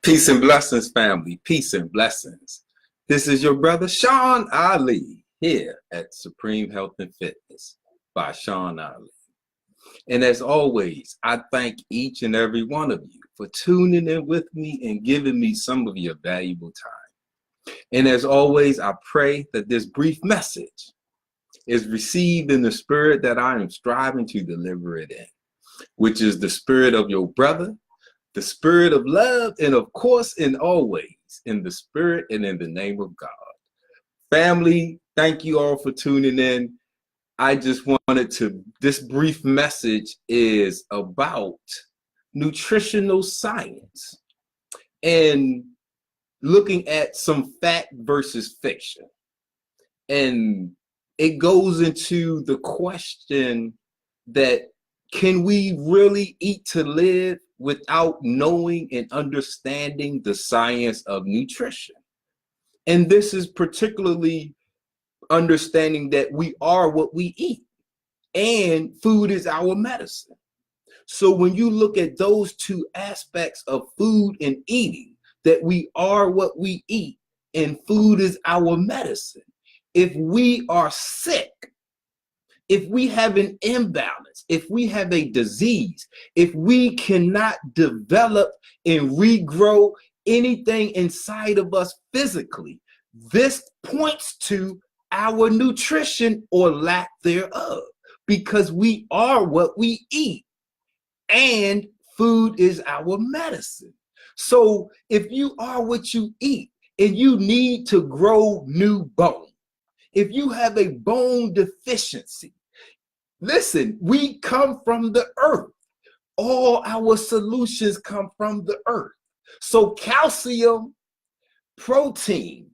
Peace and blessings, family. Peace and blessings. This is your brother Sean Ali here at Supreme Health and Fitness by Sean Ali. And as always, I thank each and every one of you for tuning in with me and giving me some of your valuable time. And as always, I pray that this brief message is received in the spirit that I am striving to deliver it in, which is the spirit of your brother, the spirit of love, and of course, and always, in the spirit and in the name of God. Family, thank you all for tuning in. I just wanted to, this brief message is about nutritional science and looking at some fact versus fiction. And it goes into the question that can we really eat to live without knowing and understanding the science of nutrition? And this is particularly understanding that we are what we eat, and food is our medicine. So when you look at those two aspects of food and eating, that we are what we eat and food is our medicine. If we are sick, if we have an imbalance, if we have a disease, if we cannot develop and regrow anything inside of us physically, this points to our nutrition or lack thereof, because we are what we eat and food is our medicine. So if you are what you eat and you need to grow new bone, if you have a bone deficiency, listen, we come from the earth. All our solutions come from the earth. So calcium, protein,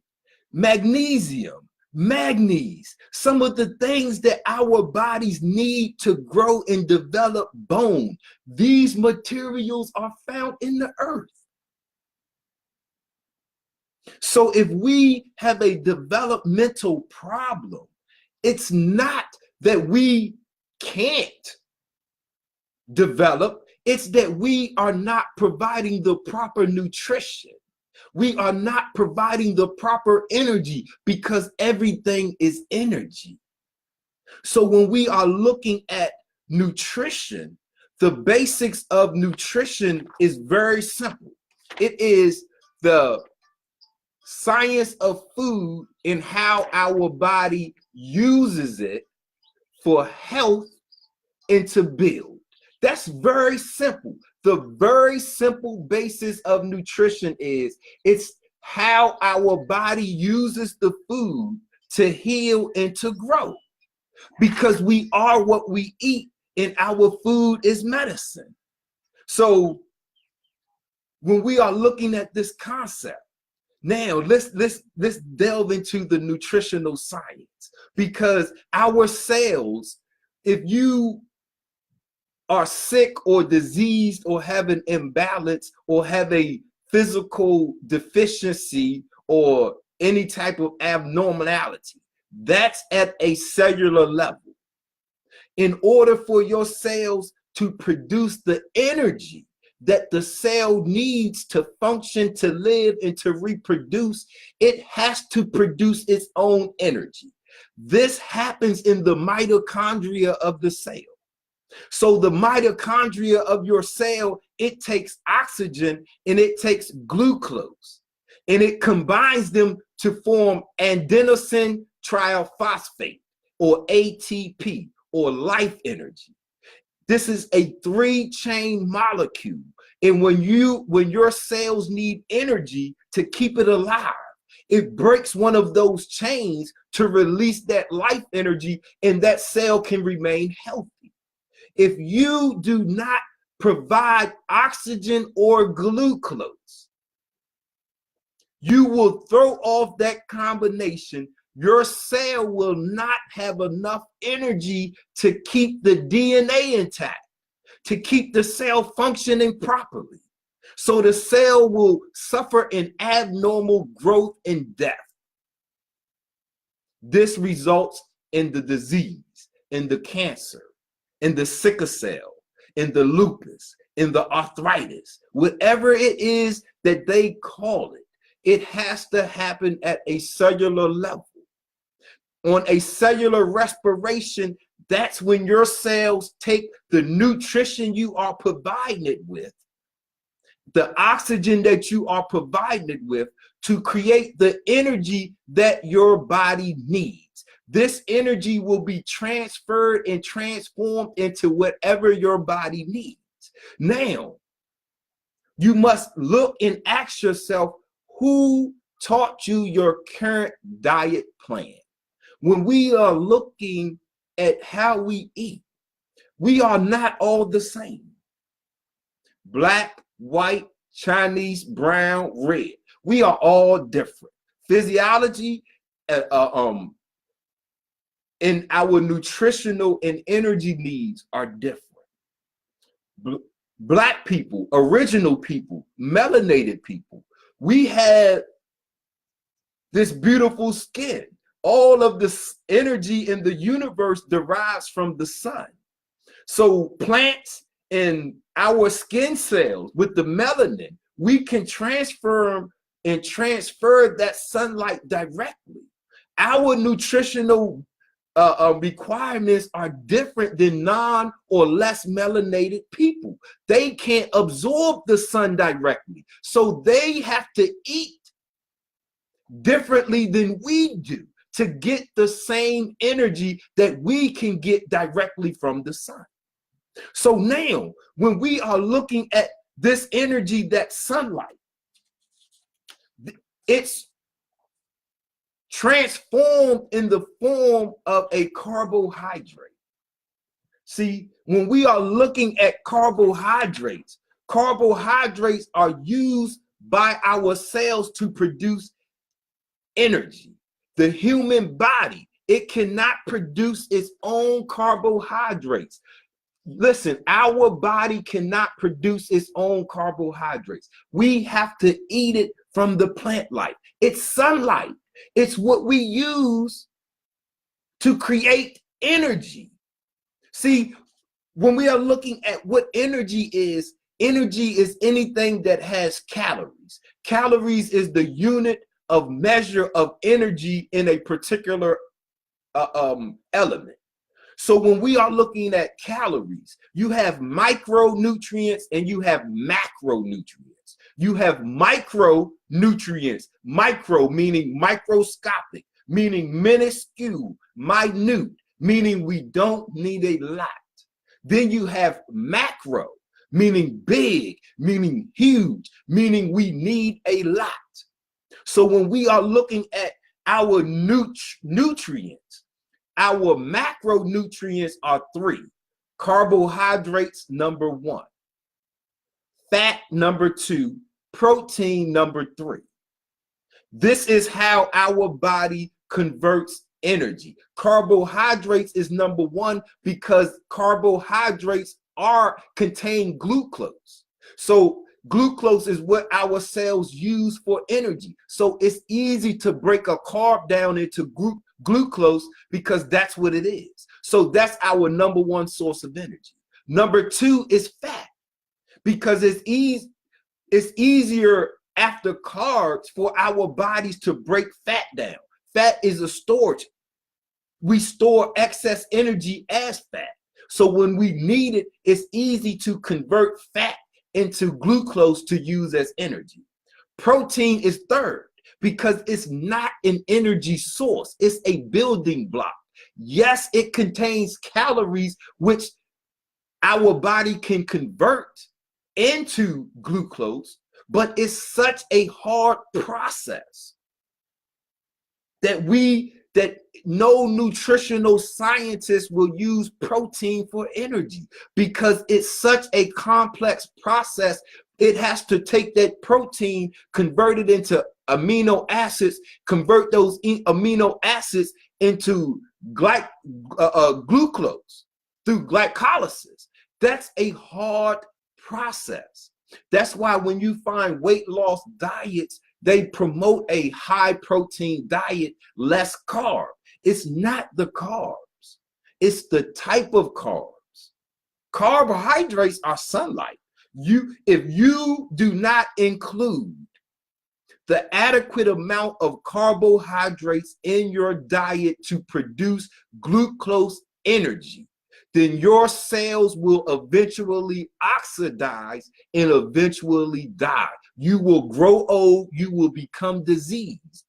magnesium, manganese, some of the things that our bodies need to grow and develop bone, these materials are found in the earth. So if we have a developmental problem, it's not that we can't develop, it's that we are not providing the proper nutrition. We are not providing the proper energy, because everything is energy. So when we are looking at nutrition, the basics of nutrition is very simple. It is the science of food and how our body uses it for health and to build. That's very simple. The very simple basis of nutrition is it's how our body uses the food to heal and to grow, because we are what we eat and our food is medicine. So when we are looking at this concept, now let's delve into the nutritional science, because our cells, if you are sick or diseased or have an imbalance or have a physical deficiency or any type of abnormality, that's at a cellular level. In order for your cells to produce the energy that the cell needs to function, to live, and to reproduce, it has to produce its own energy. This happens in the mitochondria of the cell. So the mitochondria of your cell, it takes oxygen and it takes glucose, and it combines them to form adenosine triphosphate, or ATP, or life energy. This is a 3-chain molecule. And when your cells need energy to keep it alive, it breaks one of those chains to release that life energy, and that cell can remain healthy. If you do not provide oxygen or glucose, you will throw off that combination. Your cell will not have enough energy to keep the DNA intact, to keep the cell functioning properly. So the cell will suffer an abnormal growth and death. This results in the disease, in the cancer, in the sickle cell, in the lupus, in the arthritis, whatever it is that they call it, it has to happen at a cellular level. On a cellular respiration, that's when your cells take the nutrition you are providing it with, the oxygen that you are providing it with, to create the energy that your body needs. This energy will be transferred and transformed into whatever your body needs. Now, you must look and ask yourself, who taught you your current diet plan? When we are looking at how we eat, we are not all the same. Black, white, Chinese, brown, red. We are all different. Physiology and our nutritional and energy needs are different. Black people, original people, melanated people, we have this beautiful skin. All of this energy in the universe derives from the sun. So plants and our skin cells with the melanin, we can transfer that sunlight directly. Our nutritional requirements are different than non or less melanated people. They can't absorb the sun directly, so they have to eat differently than we do to get the same energy that we can get directly from the sun. So now, when we are looking at this energy, that sunlight, it's transformed in the form of a carbohydrate. See, when we are looking at carbohydrates, carbohydrates are used by our cells to produce energy. The human body, it cannot produce its own carbohydrates. Listen, our body cannot produce its own carbohydrates. We have to eat it from the plant life. It's sunlight. It's what we use to create energy. See, when we are looking at what energy is anything that has calories. Calories is the unit of measure of energy in a particular element. So when we are looking at calories, you have micronutrients and you have macronutrients. You have micronutrients, micro meaning microscopic, meaning minuscule, minute, meaning we don't need a lot. Then you have macro, meaning big, meaning huge, meaning we need a lot. So when we are looking at our nutrients, our macronutrients are 3. Carbohydrates, number 1. Fat, number 2. Protein, number 3. This is how our body converts energy. Carbohydrates is number 1 because carbohydrates contain glucose. So glucose is what our cells use for energy. So it's easy to break a carb down into glucose because that's what it is. So that's our number 1 source of energy. Number 2 is fat because it's easier after carbs for our bodies to break fat down. Fat is a storage. We store excess energy as fat. So when we need it, it's easy to convert fat into glucose to use as energy. Protein is 3rd because it's not an energy source. It's a building block. Yes, it contains calories, which our body can convert into glucose, but it's such a hard process that no nutritional scientist will use protein for energy because it's such a complex process. It has to take that protein, convert it into amino acids, convert those amino acids into glucose through glycolysis. That's a hard process. That's why when you find weight loss diets, they promote a high protein diet, less carb. It's not the carbs. It's the type of carbs. Carbohydrates are sunlight. If you do not include the adequate amount of carbohydrates in your diet to produce glucose energy, then your cells will eventually oxidize and eventually die. You will grow old, you will become diseased,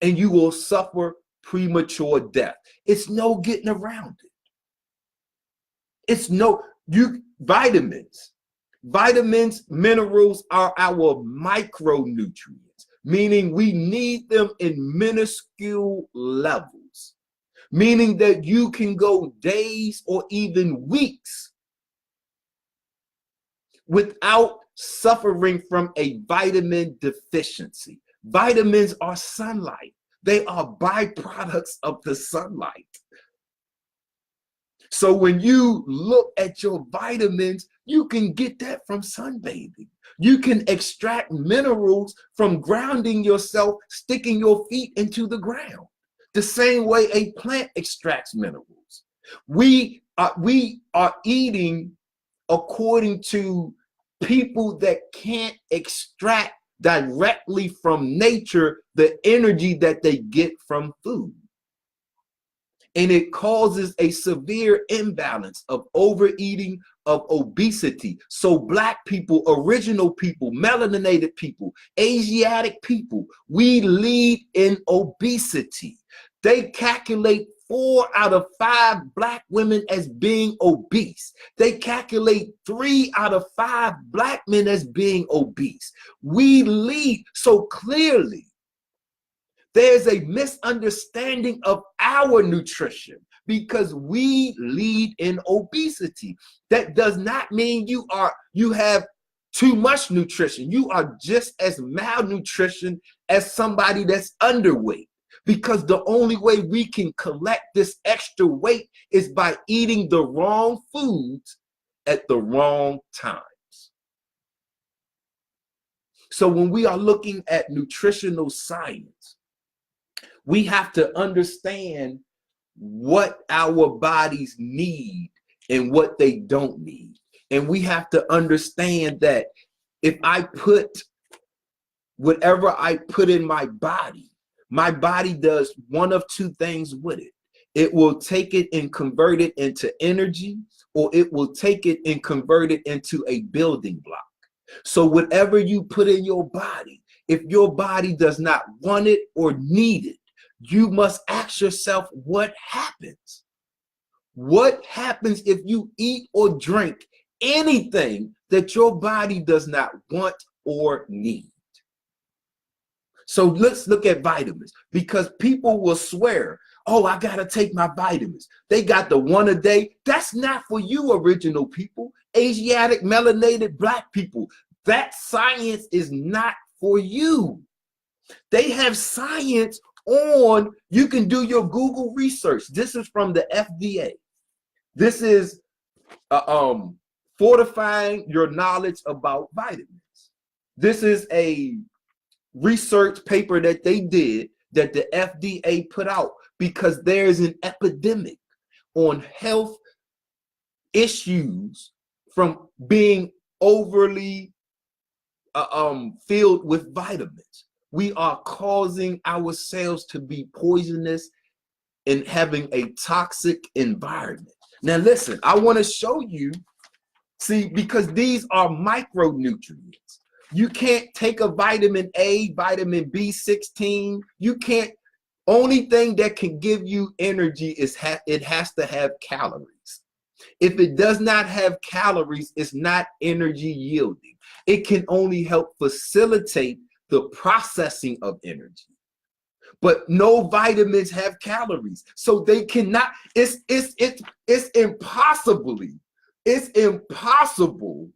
and you will suffer premature death. It's no getting around it. Vitamins. Vitamins, minerals are our micronutrients, meaning we need them in minuscule levels, meaning that you can go days or even weeks without suffering from a vitamin deficiency. Vitamins are sunlight. They are byproducts of the sunlight. So when you look at your vitamins, you can get that from sunbathing. You can extract minerals from grounding yourself, sticking your feet into the ground, the same way a plant extracts minerals. We are eating according to people that can't extract directly from nature the energy that they get from food. And it causes a severe imbalance of overeating, of obesity. So Black people, original people, melanated people, Asiatic people, we lead in obesity. They calculate 4 out of 5 Black women as being obese. They calculate 3 out of 5 Black men as being obese. We lead. So clearly, there's a misunderstanding of our nutrition because we lead in obesity. That does not mean you have too much nutrition. You are just as malnutrition as somebody that's underweight, because the only way we can collect this extra weight is by eating the wrong foods at the wrong times. So when we are looking at nutritional science, we have to understand what our bodies need and what they don't need. And we have to understand that if I put whatever I put in my body does one of 2 things with it. It will take it and convert it into energy, or it will take it and convert it into a building block. So whatever you put in your body, if your body does not want it or need it, you must ask yourself, what happens? What happens if you eat or drink anything that your body does not want or need? So let's look at vitamins, because people will swear, oh, I gotta take my vitamins. They got the 1 a day. That's not for you, original people, Asiatic, melanated, Black people. That science is not for you. They have science on, you can do your Google research. This is from the FDA. This is fortifying your knowledge about vitamins. This is a research paper that they did that the FDA put out because there's an epidemic on health issues from being overly filled with vitamins. We are causing ourselves to be poisonous and having a toxic environment. Now listen, I want to show you, see, because these are micronutrients. You can't take a vitamin A, vitamin B16. You can't, only thing that can give you energy is it has to have calories. If it does not have calories, it's not energy yielding. It can only help facilitate the processing of energy. But no vitamins have calories. So they cannot, it's impossible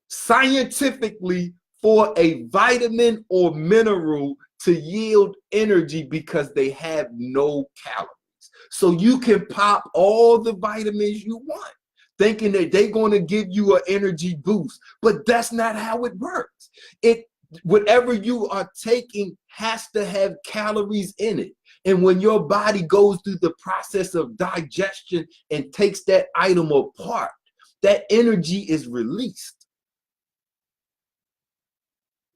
scientifically for a vitamin or mineral to yield energy because they have no calories. So you can pop all the vitamins you want, thinking that they're going to give you an energy boost, but that's not how it works. Whatever you are taking has to have calories in it. And when your body goes through the process of digestion and takes that item apart, that energy is released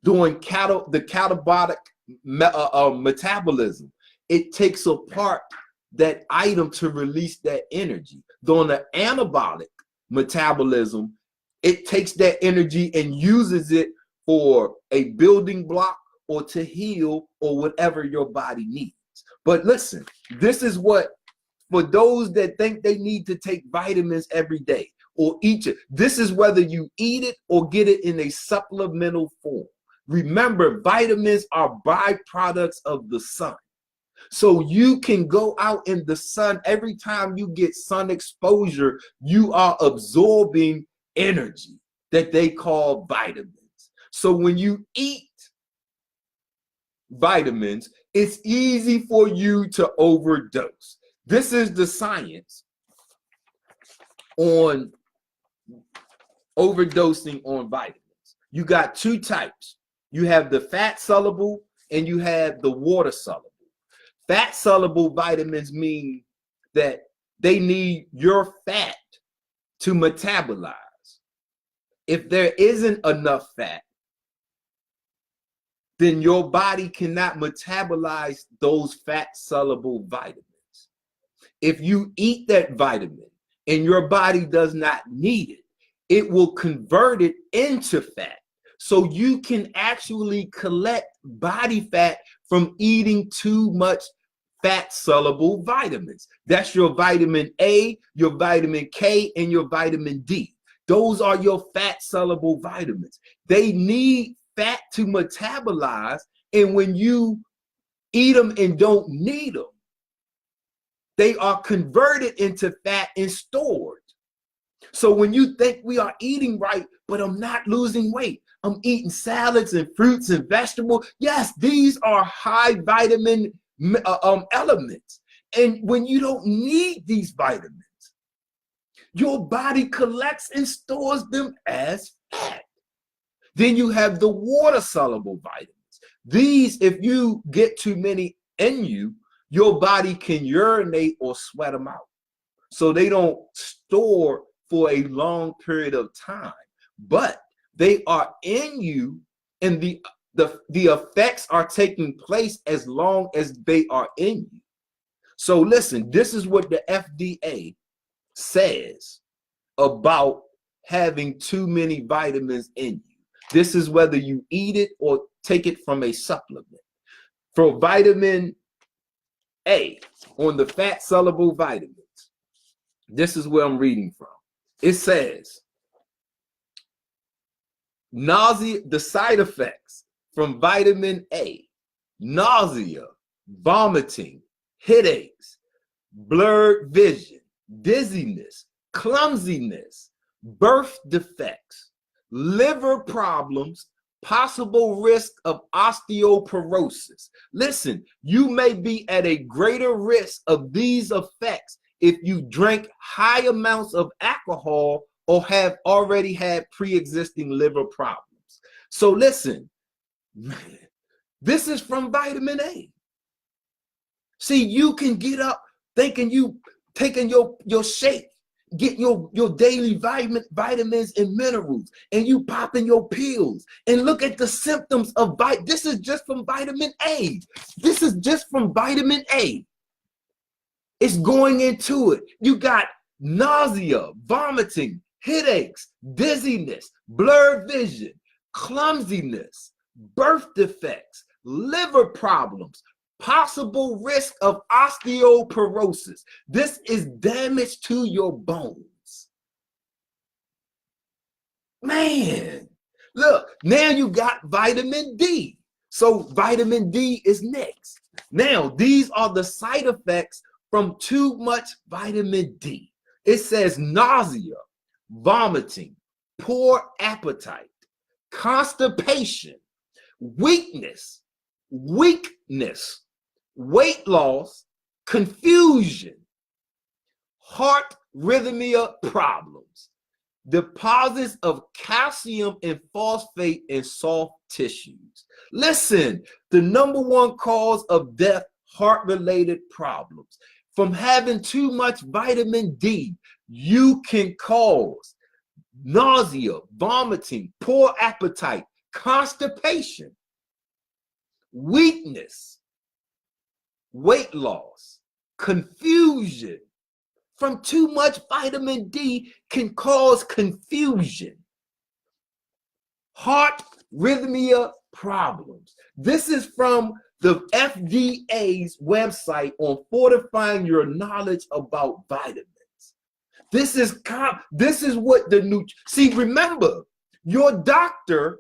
during the catabolic metabolism. It takes apart that item to release that energy. During the anabolic metabolism, it takes that energy and uses it for a building block or to heal or whatever your body needs. But listen, this is what, for those that think they need to take vitamins every day or eat it, this is whether you eat it or get it in a supplemental form. Remember, vitamins are byproducts of the sun. So you can go out in the sun. Every time you get sun exposure, you are absorbing energy that they call vitamins. So when you eat vitamins, it's easy for you to overdose. This is the science on overdosing on vitamins. You got two types. You have the fat soluble and you have the water soluble. Fat soluble vitamins mean that they need your fat to metabolize. If there isn't enough fat, then your body cannot metabolize those fat soluble vitamins. If you eat that vitamin and your body does not need it, it will convert it into fat. So you can actually collect body fat from eating too much fat soluble vitamins. That's your vitamin A, your vitamin K, and your vitamin D. Those are your fat soluble vitamins. They need fat to metabolize, and when you eat them and don't need them, they are converted into fat and stored. So when you think we are eating right, but I'm not losing weight, I'm eating salads and fruits and vegetables. Yes, these are high vitamin elements. And when you don't need these vitamins, your body collects and stores them as fat. Then you have the water soluble vitamins. These, if you get too many in you, your body can urinate or sweat them out. So they don't store for a long period of time, but they are in you, and the effects are taking place as long as they are in you. So listen, this is what the FDA says about having too many vitamins in you. This is whether you eat it or take it from a supplement. For vitamin A, on the fat soluble vitamins, this is where I'm reading from. It says, nausea, the side effects from vitamin A: nausea, vomiting, headaches, blurred vision, dizziness, clumsiness, birth defects, liver problems, possible risk of osteoporosis. Listen, you may be at a greater risk of these effects if you drink high amounts of alcohol or have already had pre-existing liver problems. So listen, this is from vitamin A. See, you can get up thinking you taking your shake, get your daily vitamins and minerals, and you popping your pills, and look at the symptoms of this is just from vitamin A. This is just from vitamin A. It's going into it. You got nausea, vomiting, headaches, dizziness, blurred vision, clumsiness, birth defects, liver problems, possible risk of osteoporosis. This is damage to your bones. Man, look, now you got vitamin D. So vitamin D is next. Now, these are the side effects from too much vitamin D. It says nausea, vomiting, poor appetite, constipation, weakness, weight loss, confusion, heart rhythmia problems, deposits of calcium and phosphate in soft tissues. Listen, the #1 cause of death, heart-related problems. From having too much vitamin D, you can cause nausea, vomiting, poor appetite, constipation, weakness, weight loss, confusion. From too much vitamin D can cause confusion, heart rhythmia problems. This is from the FDA's website on fortifying your knowledge about vitamins. This is what see, remember, your doctor,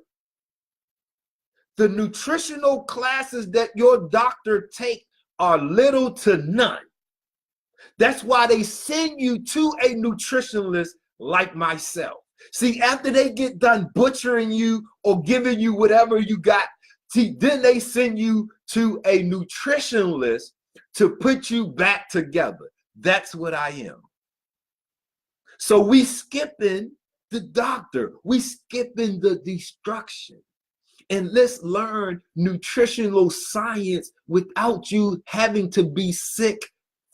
the nutritional classes that your doctor take are little to none. That's why they send you to a nutritionalist like myself. See, after they get done butchering you or giving you whatever you got, see, then they send you to a nutritionalist to put you back together. That's what I am. So we skipping the doctor. We skipping the destruction. And let's learn nutritional science without you having to be sick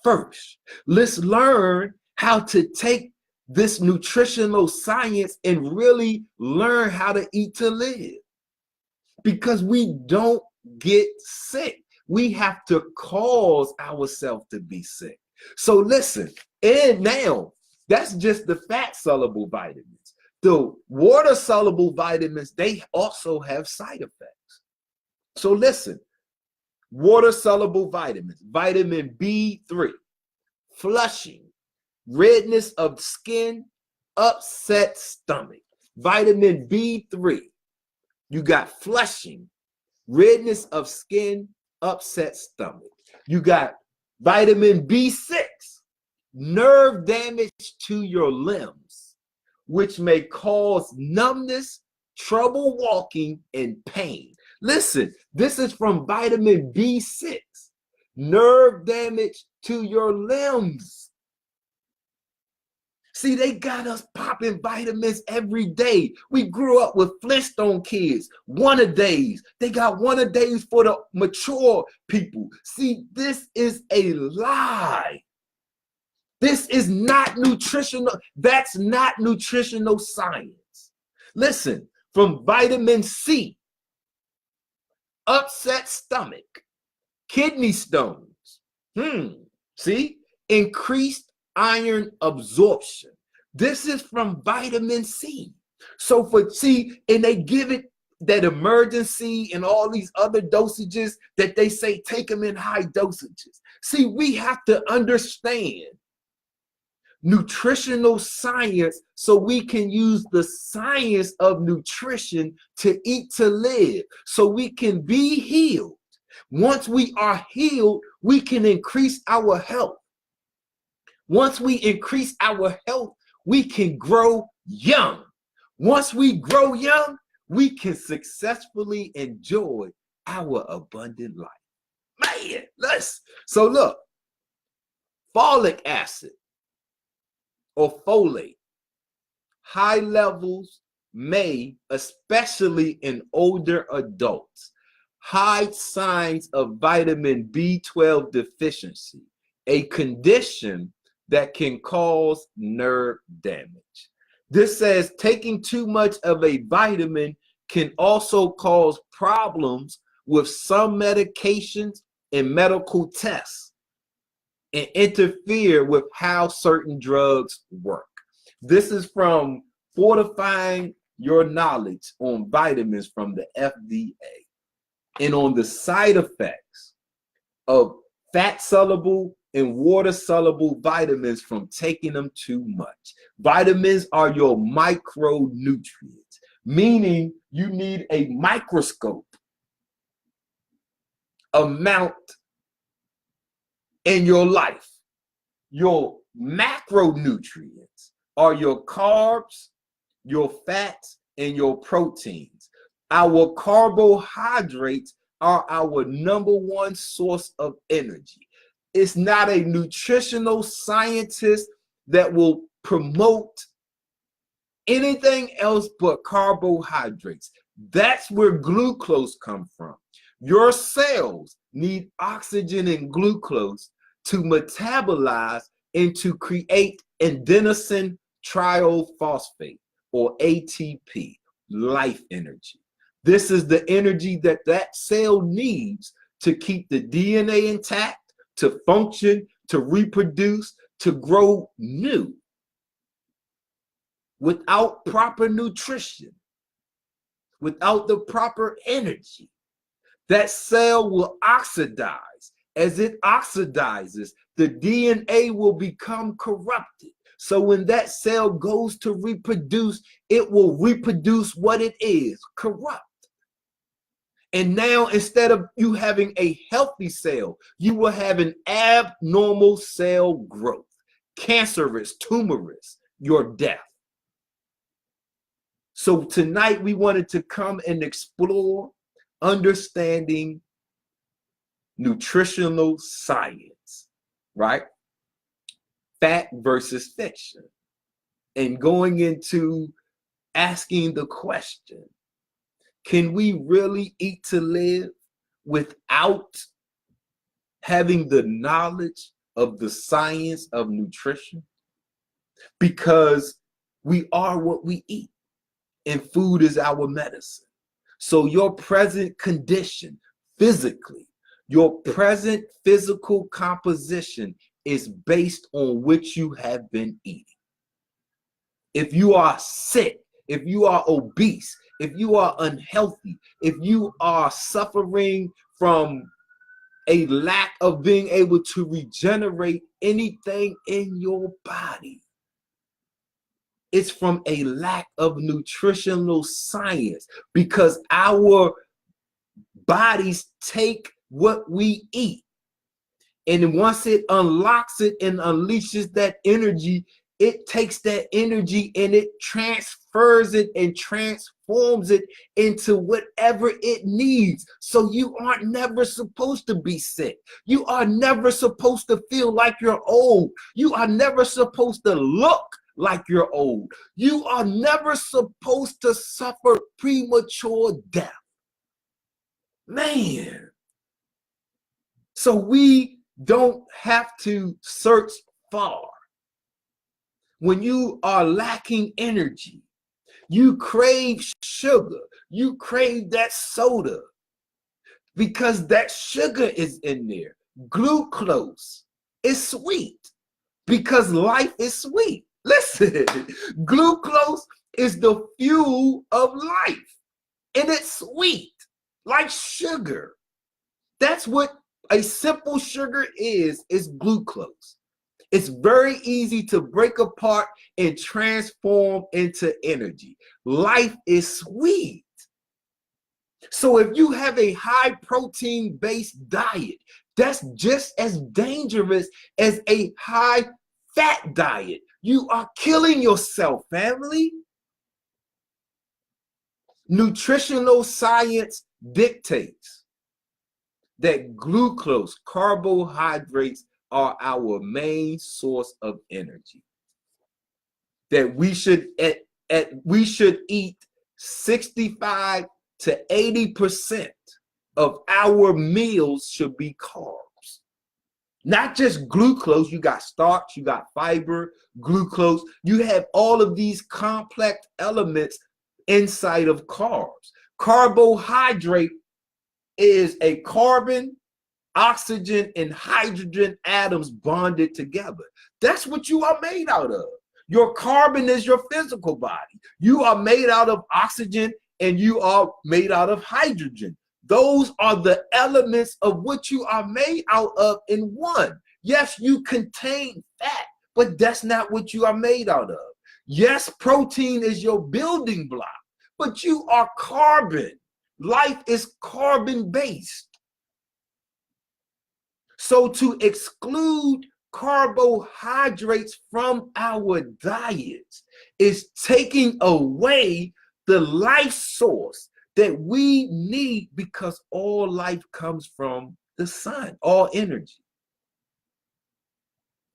first. Let's learn how to take this nutritional science and really learn how to eat to live. Because we don't get sick. We have to cause ourselves to be sick. So listen, and now that's just the fat soluble vitamins. The water soluble vitamins, they also have side effects. So listen, water soluble vitamins, vitamin B3, flushing, redness of skin, upset stomach. Vitamin B3, you got flushing, redness of skin, upset stomach. You got vitamin B6, nerve damage to your limbs, which may cause numbness, trouble walking, and pain. Listen, this is from vitamin B6, nerve damage to your limbs. See, they got us popping vitamins every day. We grew up with Flintstone kids, one-a-days. They got one-a-days for the mature people. See, this is a lie. This is not nutritional. That's not nutritional science. Listen, from vitamin C, upset stomach, kidney stones. See, increased iron absorption. This is from vitamin C. So and they give it that emergency and all these other dosages that they say take them in high dosages. See, we have to understand nutritional science so we can use the science of nutrition to eat to live, so we can be healed. Once we are healed, we can increase our health. Once we increase our health, we can grow young. Once we grow young, we can successfully enjoy our abundant life. Man, so look, folic acid or folate, high levels may, especially in older adults, hide signs of vitamin B12 deficiency, a condition that can cause nerve damage. This says taking too much of a vitamin can also cause problems with some medications and medical tests and interfere with how certain drugs work. This is from Fortifying Your Knowledge on Vitamins from the FDA and on the side effects of fat soluble and water soluble vitamins from taking them too much. Vitamins are your micronutrients, meaning you need a microscope amount in your life. Your macronutrients are your carbs, your fats, and your proteins. Our carbohydrates are our number one source of energy. It's not a nutritional scientist that will promote anything else but carbohydrates. That's where glucose comes from. Your cells need oxygen and glucose to metabolize and to create adenosine triphosphate, or ATP, life energy. This is the energy that that cell needs to keep the DNA intact, to function, to reproduce, to grow new. Without proper nutrition, without the proper energy, that cell will oxidize. As it oxidizes, the DNA will become corrupted. So when that cell goes to reproduce, it will reproduce what it is, corrupt. And now, instead of you having a healthy cell, you will have an abnormal cell growth, cancerous, tumorous, your death. So tonight we wanted to come and explore understanding nutritional science, right? Fact versus fiction. And going into asking the question, can we really eat to live without having the knowledge of the science of nutrition? Because we are what we eat, and food is our medicine. So your present condition physically, your present physical composition is based on what you have been eating. If you are sick, if you are obese, if you are unhealthy, if you are suffering from a lack of being able to regenerate anything in your body, it's from a lack of nutritional science, because our bodies take what we eat, and once it unlocks it and unleashes that energy, it takes that energy and it transfers it and transforms it into whatever it needs. So you aren't never supposed to be sick. You are never supposed to feel like you're old. You are never supposed to look like you're old. You are never supposed to suffer premature death. Man. So we don't have to search far. When you are lacking energy, you crave sugar, you crave that soda, because that sugar is in there. Glucose is sweet because life is sweet. Listen, glucose is the fuel of life, and it's sweet like sugar. That's what a simple sugar is glucose. It's very easy to break apart and transform into energy. Life is sweet. So if you have a high protein based diet, that's just as dangerous as a high fat diet. You are killing yourself, family. Nutritional science dictates that glucose, carbohydrates, are our main source of energy. That we should eat 65 to 80% of our meals should be carbs. Not just glucose. You got starch, you got fiber, glucose. You have all of these complex elements inside of carbs. Carbohydrate is a carbon, oxygen, and hydrogen atoms bonded together. That's what you are made out of. Your carbon is your physical body. You are made out of oxygen and you are made out of hydrogen. Those are the elements of what you are made out of in one. Yes, you contain fat, but that's not what you are made out of. Yes, protein is your building block, but you are carbon. Life is carbon-based. So to exclude carbohydrates from our diets is taking away the life source that we need, because all life comes from the sun, all energy.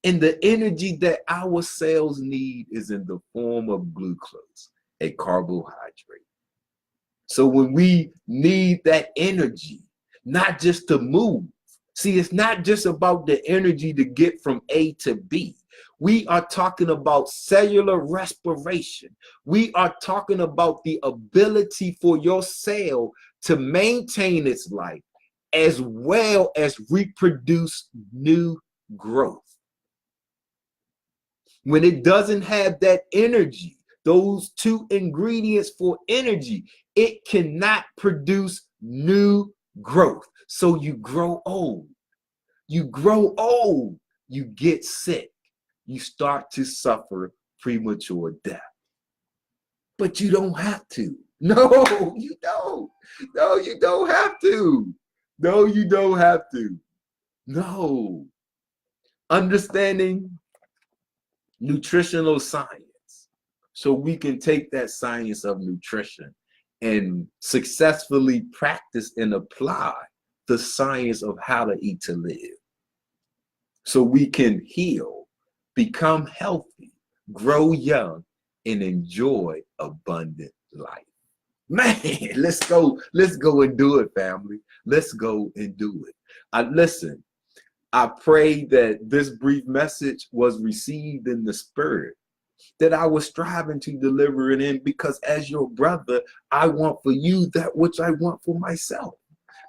And the energy that our cells need is in the form of glucose, a carbohydrate. So when we need that energy, not just to move, see, it's not just about the energy to get from A to B. We are talking about cellular respiration. We are talking about the ability for your cell to maintain its life as well as reproduce new growth. When it doesn't have that energy, those two ingredients for energy, it cannot produce new growth. So you grow old. You grow old. You get sick. You start to suffer premature death. But you don't have to. No, you don't. No, you don't have to. No, you don't have to. No. Understanding nutritional science. So we can take that science of nutrition and successfully practice and apply the science of how to eat to live. So we can heal, become healthy, grow young, and enjoy abundant life. Man, let's go and do it, family. Let's go and do it. Listen, I pray that this brief message was received in the spirit that I was striving to deliver it in, because as your brother, I want for you that which I want for myself.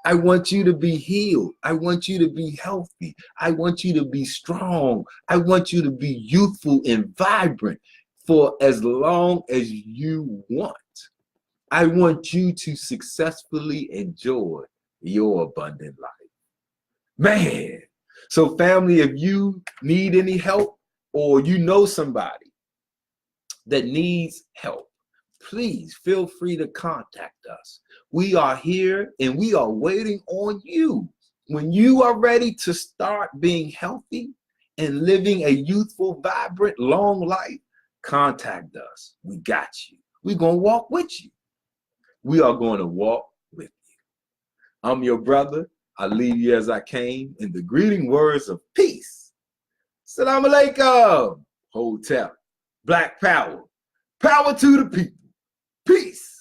I want you to be healed. I want you to be healthy. I want you to be strong. I want you to be youthful and vibrant for as long as you want. I want you to successfully enjoy your abundant life. Man. So family, if you need any help or you know somebody that needs help, please feel free to contact us. We are here and we are waiting on you. When you are ready to start being healthy and living a youthful, vibrant, long life, contact us. We got you. We're going to walk with you. We are going to walk with you. I'm your brother. I leave you as I came in the greeting words of peace. Assalamu alaikum. Hotel. Black power. Power to the people. Peace.